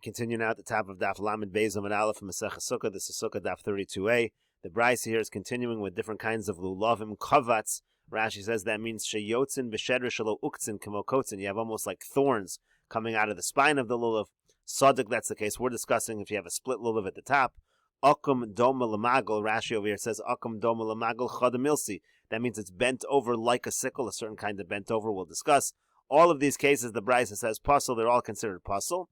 Continue now at the top of Daf Lamed Beis Amud Aleph from Meseches Sukkah. This is Sukkah Daf 32a. The Brisa here is continuing with different kinds of lulavim, kavats. Rashi says that means sheyotzin b'shedra shelo uktzin k'mokotzin. You have almost like thorns coming out of the spine of the lulav. Sadik, that's the case. We're discussing if you have a split lulav at the top. Akum doma lamagel. Rashi over here says akum doma lamagel chadamilsi. That means it's bent over like a sickle, a certain kind of bent over. We'll discuss all of these cases. The Brisa says puzzle. They're all considered puzzle.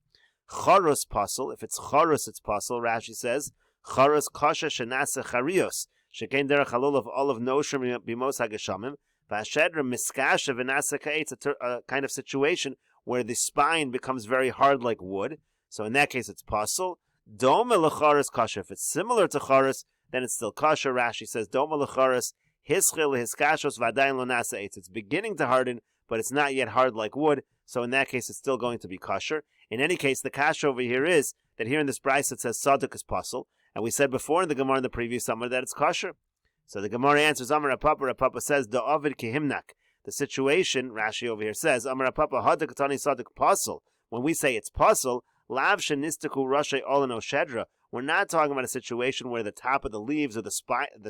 Charus pasul. If it's charus, it's pasul. Rashi says charus kasha shenasa charios shekain derech halul of olive nosher bimos hageshamim v'ashedra miskasha v'nasa ka'etz. A kind of situation where the spine becomes very hard like wood. So in that case, it's pasul. Doma lecharus kasha. If it's similar to charus, then it's still kasha. Rashi says doma lecharus hischil hiskashos v'adayin lo nasa eitz. It's beginning to harden, but it's not yet hard like wood. So in that case, it's still going to be kosher. In any case, the kasha over here is that here in this Brisa it says sadik is pasul, and we said before in the Gemara in the previous summer that it's kosher. So the Gemara answers, Amar Papa says the Ovid kihimnak. The situation, Rashi over here says, Amar Papa hadik katani sadik pasul. When we say it's pasul, lav shenistiku rashay olano shedra. We're not talking about a situation where the top of the leaves or the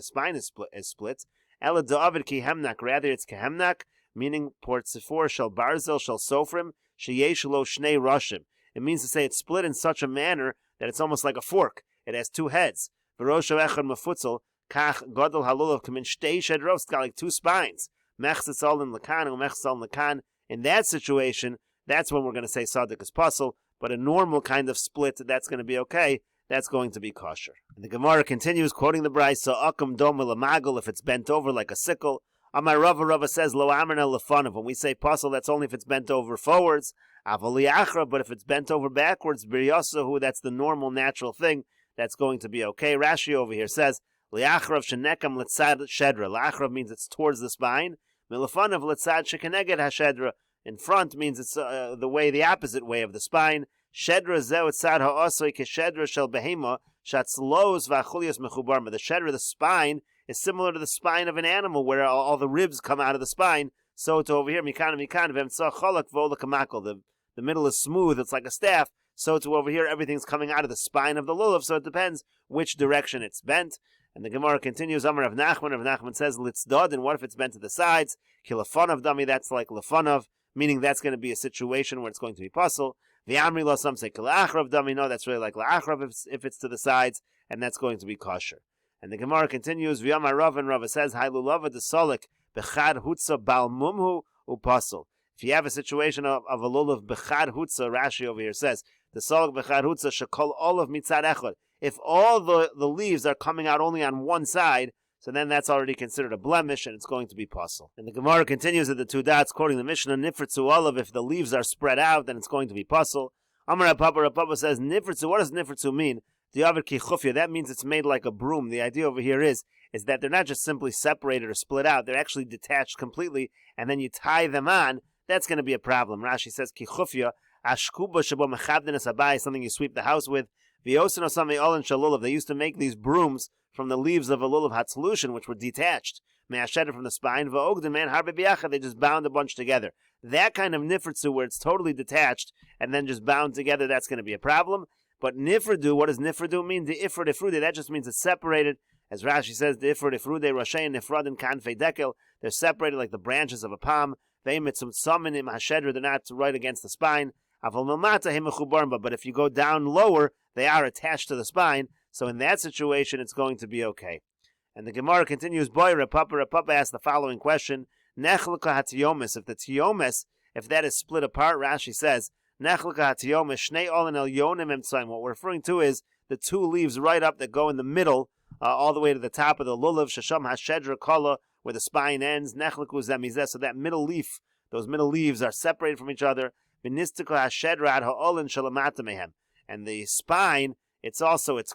spine is split. Ela the Ovid kihimnak. Rather, it's kihimnak, meaning portzifor shel barzel shel sofrim sheyesh lo shnei rashim. It means to say it's split in such a manner that it's almost like a fork. It has two heads. V'rosho echad mafutzel kach gadol halulav kamin shtei shedros. It's got like two spines. Mechzitzal in lakan and mechzitzal in lakan. In that situation, that's when we're going to say sadik is pasul. But a normal kind of split, that's going to be okay. That's going to be kosher. And the Gemara continues quoting the Brisa, akum dom lamagel, if it's bent over like a sickle. Amar Rava says lo amerna lefanav. When we say pasul, that's only if it's bent over forwards. Avali achra, but if it's bent over backwards, biryasahu, that's the normal, natural thing. That's going to be okay. Rashi over here says liachrav shenekam letzad shedra. Liachrav means it's towards the spine. Milefanav letzad shekeneged hashedra. In front means it's the opposite way of the spine. Shedra zeu etzad ha'asoi keshedra shel behema shatzlos v'achulias mechubarma. The shedra, the spine, is similar to the spine of an animal where all the ribs come out of the spine. So to over here, mikana v'emtzah cholak v'olak hamakol. The middle is smooth, it's like a staff. So to over here, everything's coming out of the spine of the lulav. So it depends which direction it's bent. And the Gemara continues, Amar Rav Nachman says, litzdod, and what if it's bent to the sides? Kilafanav dami, that's like lafanav, meaning that's going to be a situation where it's going to be pasul. V'amri lo, some say kilachrav dami, no, that's really like la'achrav if it's to the sides, and that's going to be kosher. And the Gemara continues, V'yamar Rav, and Rav says, Hailulava de solik, bechad hutza bal mumhu upasul. If you have a situation of a lulav bechad hutza, Rashi over here says, the solik bechad hutza shekol olav mitzad echad. If all the leaves are coming out only on one side, so then that's already considered a blemish, and it's going to be pasul. And the Gemara continues at the two dots, quoting the Mishnah, nifritzu olav, if the leaves are spread out, then it's going to be pasul. Amar Papa says, nifritzu, what does nifritzu mean? Diaver ki chufya, that means it's made like a broom. The idea over here is that they're not just simply separated or split out, they're actually detached completely, and then you tie them on. That's going to be a problem. Rashi says, ki chufya, ashkuba shabo mechabdenes abai, something you sweep the house with. V'yosin osami olin shalulav, they used to make these brooms from the leaves of a lulav hatzlushin, which were detached. Me'ashedet from the spine, v'ogden man harbe biyacha, they just bound a bunch together. That kind of nifritzu, where it's totally detached and then just bound together, that's going to be a problem. But nifradu, what does nifradu mean? The ifrad ifrude, that just means it's separated. As Rashi says, the ifrad ifrude, rashay nifrad and kanfei dekel, they're separated like the branches of a palm. They mitzum samanim hashedra, they're not right against the spine. Aval milmata himechubarba, but if you go down lower, they are attached to the spine. So in that situation, it's going to be okay. And the Gemara continues, boy, Rapapa asks the following question, nechlaka hatiomis, if the tiomis, if that is split apart, Rashi says, nechlaka hatiomis, shnei olin el yonim emtzaim. What we're referring to is the two leaves right up that go in the middle, all the way to the top of the lulav, shasham hashedra kala, where the spine ends, nechlaku zemizeh, so that middle leaf, those middle leaves are separated from each other, v'nistiko hashedra ad ha'olin shalamata mehem. And the spine, it's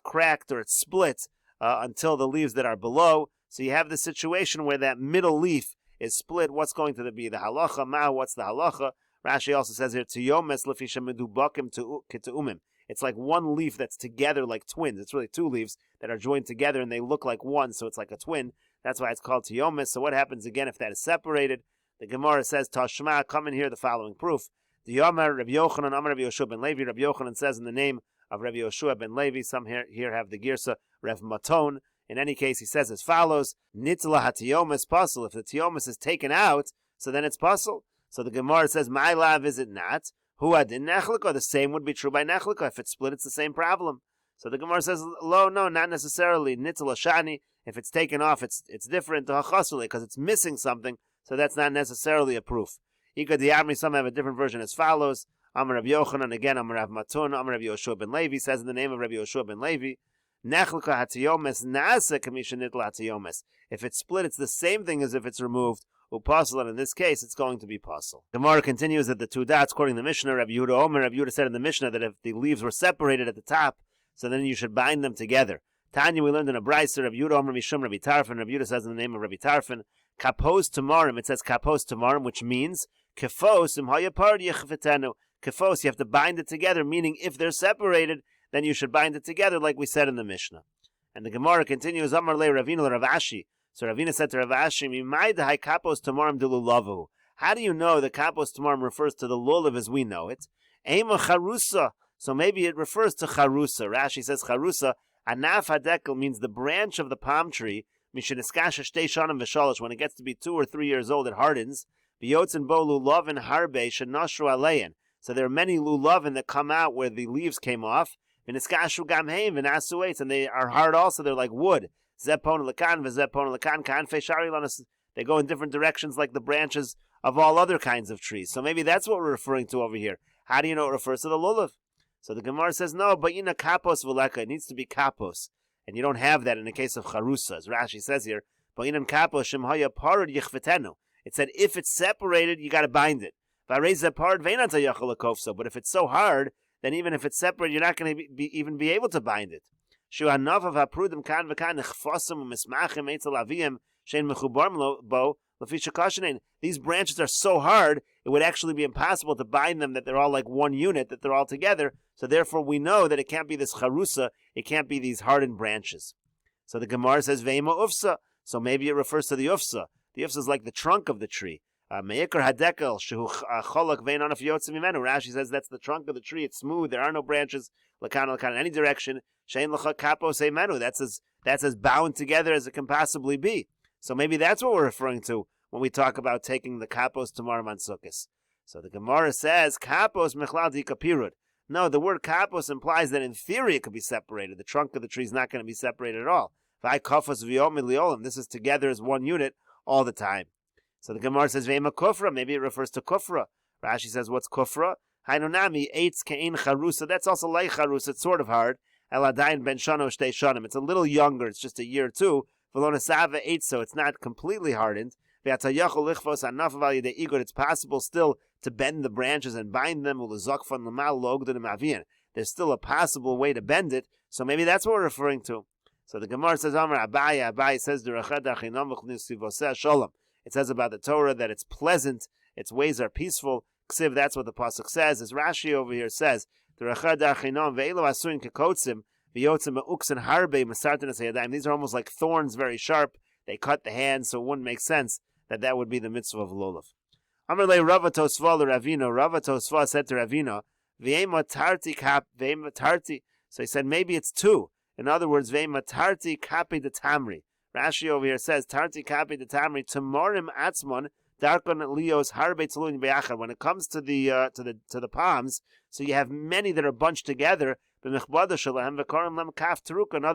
cracked or it's split until the leaves that are below. So you have the situation where that middle leaf is split. What's going to be the halacha? What's the halacha? Rashi also says here, tiyomes lefi shemedubakim keteumim. It's like one leaf that's together like twins. It's really two leaves that are joined together and they look like one, so it's like a twin. That's why it's called tiyomes. So what happens again if that is separated? The Gemara says, Tashma, come in here, the following proof. The Yomer Rabbi Yochanan Amar Rabbi Yoshua ben Levi. Rabbi Yochanan says in the name of Rabbi Yoshua ben Levi. Some here have the girsa Rev Maton. In any case, he says as follows: Nitla hatiyomis pasul. If the tiyomis is taken out, so then it's pasul. So the Gemara says, my lav is it not? Huad in nechlika. The same would be true by nechlika. If it's split, it's the same problem. So the Gemara says, lo, no, not necessarily. Nitla shani. If it's taken off, it's different to hachasule because it's missing something. So that's not necessarily a proof. Ika diamri. Some have a different version as follows: Amar Rabbi Yochanan, again Amar Rav Matun, Amar Rabbi Yoshua ben Levi, says in the name of Rabbi Yoshua ben Levi, Nechlika hatiyomes nasa kamisha nitla hatiyomes. If it's split, it's the same thing as if it's removed. Upasul, and in this case, it's going to be pasul. Gemara continues that the two dots, quoting the Mishnah, Rabbi Yehuda Omer, Rabbi Yehuda said in the Mishnah that if the leaves were separated at the top, so then you should bind them together. Tanya, we learned in a brayser, Rabbi Yehuda Omer Mishum Rabbi Tarfon. Rabbi Yehuda says in the name of Rabbi Tarfon, kapos tamarim. It says kapos tamarim, which means kefos imhayapar yechvetenu. Kefos, you have to bind it together, meaning if they're separated, then you should bind it together, like we said in the Mishnah. And the Gemara continues, Amar le Ravina Rav Ashi. So Ravina said to Rav Ashi, Mimai dehai kapos tamarim dilulavu. How do you know that kapos tamarim refers to the lulav as we know it? Ema charusa. So maybe it refers to charusa. Rashi says charusa. Anaf hadekel means the branch of the palm tree. Misheniskasha shtei shanim v'shalosh. When it gets to be 2 or 3 years old, it hardens. Biyotzin bo lulavin harbe shenashru alein. So there are many lulavin that come out where the leaves came off. And they are hard also. They're like wood. They go in different directions like the branches of all other kinds of trees. So maybe that's what we're referring to over here. How do you know it refers to the lulav? So the Gemara says, no, but in a kapos v'leka, it needs to be kapos. And you don't have that in the case of charusa, as Rashi says here. But in kapos shemhaya parud yichvetenu. It said if it's separated, you got to bind it. But if it's so hard, then even if it's separate, you're not going to even be able to bind it. These branches are so hard, it would actually be impossible to bind them, that they're all like one unit, that they're all together. So therefore we know that it can't be this charusa, it can't be these hardened branches. So the Gemara says, Veima ufsa. So maybe it refers to the ufsa. The ufsa is like the trunk of the tree. Rashi says that's the trunk of the tree. It's smooth. There are no branches. Lakan in any direction. That's as bound together as it can possibly be. So maybe that's what we're referring to when we talk about taking the kapos tomorrow on Sukkot. So the Gemara says kapos mechlal kapirud. No, the word kapos implies that in theory it could be separated. The trunk of the tree is not going to be separated at all. This is together as one unit all the time. So the Gemara says, Ve'ema kufra, maybe it refers to kufra. Rashi says, what's kufra? Hainonami, eitz ke'in charusa. That's also like charusa, it's sort of hard. Eladayin ben shano shtei shanim. It's a little younger, it's just a year or two. V'lonasava eitz, so it's not completely hardened. Ve'atayachol lichvos anaf aval yedei igor. It's possible still to bend the branches and bind them. Ulezokfan l'mal logdonim avian. There's still a possible way to bend it, so maybe that's what we're referring to. So the Gemara says, Amar Abaye says, Shalom. It says about the Torah that it's pleasant, its ways are peaceful. Ksiv, that's what the pasuk says. As Rashi over here says, these are almost like thorns, very sharp. They cut the hands, so it wouldn't make sense that would be the mitzvah of lulav. Amarle Rava Tosva Ravina. Rava Tosva said to Ravina, V'ema tarti kap, v'ema tarti. So he said maybe it's 2. In other words, v'ema tarti kapi de tamri. Rashi over here says, Tarti kapi de tamri, Tamorim atzmon, darkon lios harbe tzluin be'achar. When it comes to the palms, so you have many that are bunched together, in other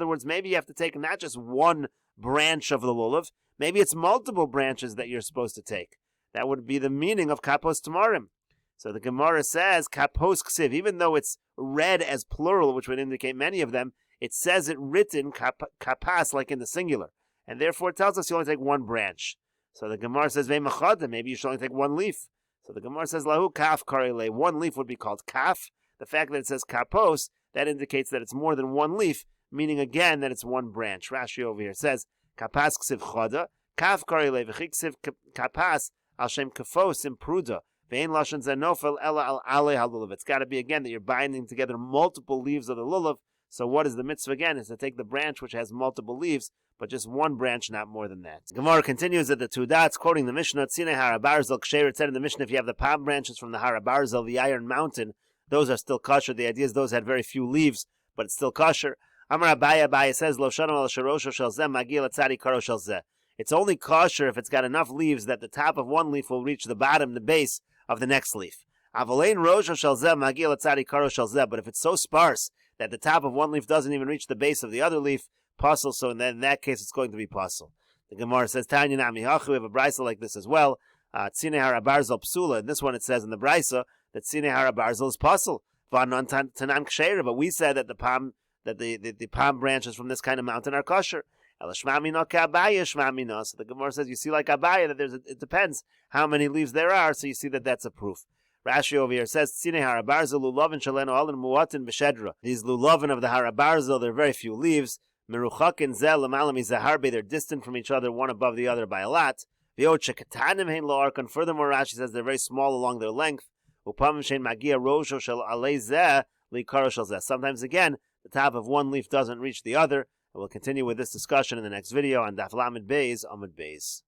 words, maybe you have to take not just one branch of the lulav, maybe it's multiple branches that you're supposed to take. That would be the meaning of kapos tamarim. So the Gemara says, kapos ksiv, even though it's read as plural, which would indicate many of them, it says it written kapas, like in the singular. And therefore it tells us you only take one branch. So the Gemara says, maybe you should only take one leaf. So the Gemara says, lahu kaf karile, one leaf would be called kaf. The fact that it says kapos, that indicates that it's more than one leaf, meaning again that it's one branch. Rashi over here says, kapas ksiv choda, kaf karile, v'chik ksiv kapas, al shem kafos impruda, ve'en lashon zenofel ela al ale halulav. It's got to be again that you're binding together multiple leaves of the lulav, So what is the mitzvah again? Is to take the branch which has multiple leaves, but just one branch, not more than that. Gemara continues at the two dots, quoting the Mishnah, Tzine Hara Barzel Ksher. It said in the Mishnah, if you have the palm branches from the Hara Barzel, the iron mountain, those are still kosher. The idea is those had very few leaves, but it's still kosher. Amar Abaya says, Lo Shanam al Sharosho Shel Zeh Magil Atzadi Karo Shel Zeh. It's only kosher if it's got enough leaves that the top of one leaf will reach the bottom, the base of the next leaf. Avolain Rosho Shel Zeh Magil Atzadi Karo Shel Zeh. But if it's so sparse that the top of one leaf doesn't even reach the base of the other leaf, puzzle, so in that case it's going to be puzzle. The Gemara says, Tanya Nami Hachu, we have a brisa like this as well. Tzine Hara Barzel Psula. In this one it says in the brisa that Tzine Hara Barzel is puzzle. V'anon Tanan Ksheira, but we said that the palm branches from this kind of mountain are kosher. Elashmamino Kabaya Shmamino. So the Gemara says, you see like Abaya, that it depends how many leaves there are, so you see that that's a proof. Rashi over here says, Tzine Hara Barzel Lulovin Shaleno Alin Muatin B'Shedra. These Lulovin of the Hara Barzel, there are very few leaves. Meruchakin Zel Lamalami Zaharbe, they're distant from each other, one above the other by a lot. V'ocha Katanim Hein Lo'arkan. Furthermore, Rashi says they're very small along their length. Upam Shein Magia Rosho Shel Alei Zeh Li Karo Shel Zeh. Sometimes again, the top of one leaf doesn't reach the other. And we'll continue with this discussion in the next video on Daf Lamed Beis Amud Beis.